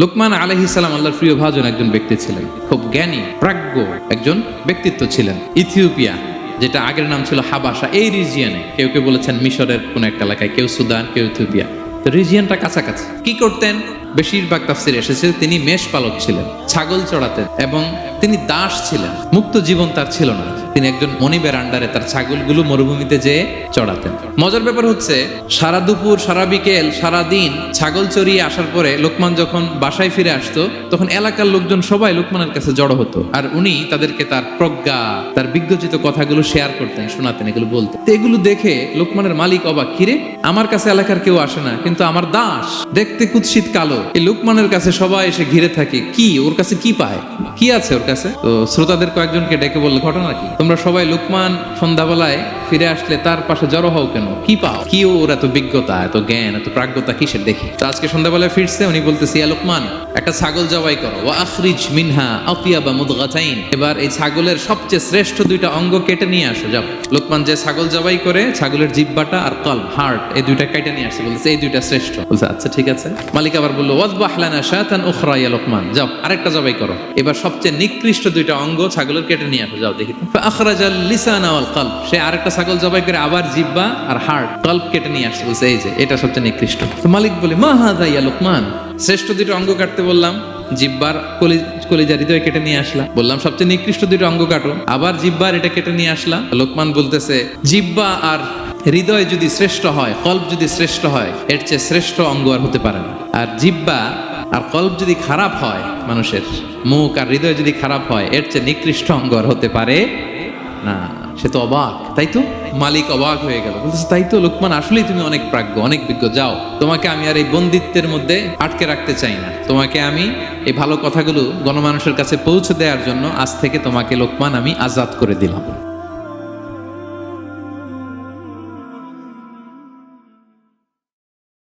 লোকমান আলাইহিস সালাম আল্লাহর প্রিয় ভাজন একজন ব্যক্তি ছিলেন, খুব জ্ঞানী প্রাজ্ঞ একজন ব্যক্তিত্ব ছিলেন। ইথিওপিয়া, যেটা আগের নাম ছিল হাবাসা, এই রিজিয়নে, কেউ কেউ বলেছেন মিশরের কোন একটা এলাকায়, কেউ সুদান, কেউ ইথিওপিয়া, তো রিজিয়নটা কাছাকাছি। কি করতেন? বেশিরভাগ তাফসিরে এসেছে তিনি মেষ পালক ছিলেন, ছাগল চড়াতেন, এবং তিনি দাস ছিলেন, মুক্ত জীবন তার ছিল না। তিনি একজন মনিবের আন্ডারে তার ছাগলগুলো মরুভূমিতে যেয়ে চড়াতেন। মজার ব্যাপার হচ্ছে, সারা দুপুর, সারা বিকেল, সারা দিন ছাগল চড়িয়ে আসার পরে লোকমান যখন বাসায় ফিরে আসতো, তখন এলাকার লোকজন সবাই লোকমানের কাছে জড়ো হতো, আর উনি তাদেরকে তার প্রজ্ঞা, তার বিজ্ঞচিত কথাগুলো শেয়ার করতেন, শোনাতেন, এগুলো বলতেন। তো এগুলো দেখে লোকমানের মালিক অবাক, কিরে আমার কাছে এলাকার কেউ আসে না, কিন্তু আমার দাস দেখতে কুৎসিত কালো, এই লোকমানের কাছে সবাই এসে ঘিরে থাকে, কি ওর কাছে কি পায়, কি আছে ওর কাছে? তো শ্রোতাদের কয়েকজনকে ডেকে বললো, ঘটনা কি? তোমরা সবাই লোকমান সন্ধ্যাবেলায় ফিরে আসলে তার পাশে জড়ো হও কেন? কি পাও? কি ওর এত বিজ্ঞতা, এত জ্ঞান, এত প্রাজ্ঞতা কিসের দেখি? তো আজকে সন্ধ্যাবেলায় ফিরছে, উনি বলতেছে, ইয়া লোকমান, একটা ছাগল জবাই করো, ওয়া আখরিজ মিনহা আতিয়াবা মুদগাতাইন, এবার এই ছাগলের সবচেয়ে শ্রেষ্ঠ দুইটা অঙ্গ কেটে নিয়ে আসো, যাও। লোকমান যে ছাগল জবাই করে, ছাগলের জিহ্বাটা আর কলব, হার্ট, এই দুইটা কেটে নিয়ে আসছে, বলতেছে এই দুইটা শ্রেষ্ঠ। বলছে আচ্ছা ঠিক আছে। মালিক আবার বললো, ওয়াযবাহ লানা শাতান উখরা ইয়া লোকমান, যাও আরেকটা জবাই করো, এবার সবচেয়ে নিকৃষ্ট দুইটা অঙ্গ ছাগলের কেটে নিয়ে আসো, যাও দেখি। ফাআখরাজাল লিসানা ওয়াল কলব, সে আরেকটা ছাগল জবাই করে আবার জিহ্বা আর হার্ট, কলব কেটে নিয়ে আসছে, বলছে এই যে এটা সবচেয়ে নিকৃষ্ট। তো মালিক বলে, মা হাযা ইয়া লোকমান, শ্রেষ্ঠ দুইটা অঙ্গ কাটতে বললাম, জিহ্বার কলিজা হৃদয় কেটে নিয়ে আসলাম, বললাম সবচেয়ে নিকৃষ্ট দুইটা অঙ্গ কাটো, আবার জিহ্বার এটা কেটে নিয়ে আসলাম। লোকমান বলতেছে, জিহ্বা আর হৃদয় যদি শ্রেষ্ঠ হয়, কলব যদি শ্রেষ্ঠ হয়, এর চেয়ে শ্রেষ্ঠ অঙ্গ আর হতে পারে না। আর জিহ্বা আর কলব যদি খারাপ হয়, মানুষের মুখ আর হৃদয় যদি খারাপ হয়, এর চেয়ে নিকৃষ্ট অঙ্গ আর হতে পারে না। সে তো অবাক, তাই তো? মালিক অবাক হয়ে গেল, বলতেছে তাই তো লোকমান, আসলেই তুমি অনেক প্রাজ্ঞ, অনেক বিজ্ঞ, যাও, তোমাকে আমি আর এই বন্দিত্বের মধ্যে আটকে রাখতে চাই না, তোমাকে আমি এই ভালো কথাগুলো গণমানুষের কাছে পৌঁছে দেওয়ার জন্য আজ থেকে তোমাকে লোকমান আমি আজাদ করে দিলাম।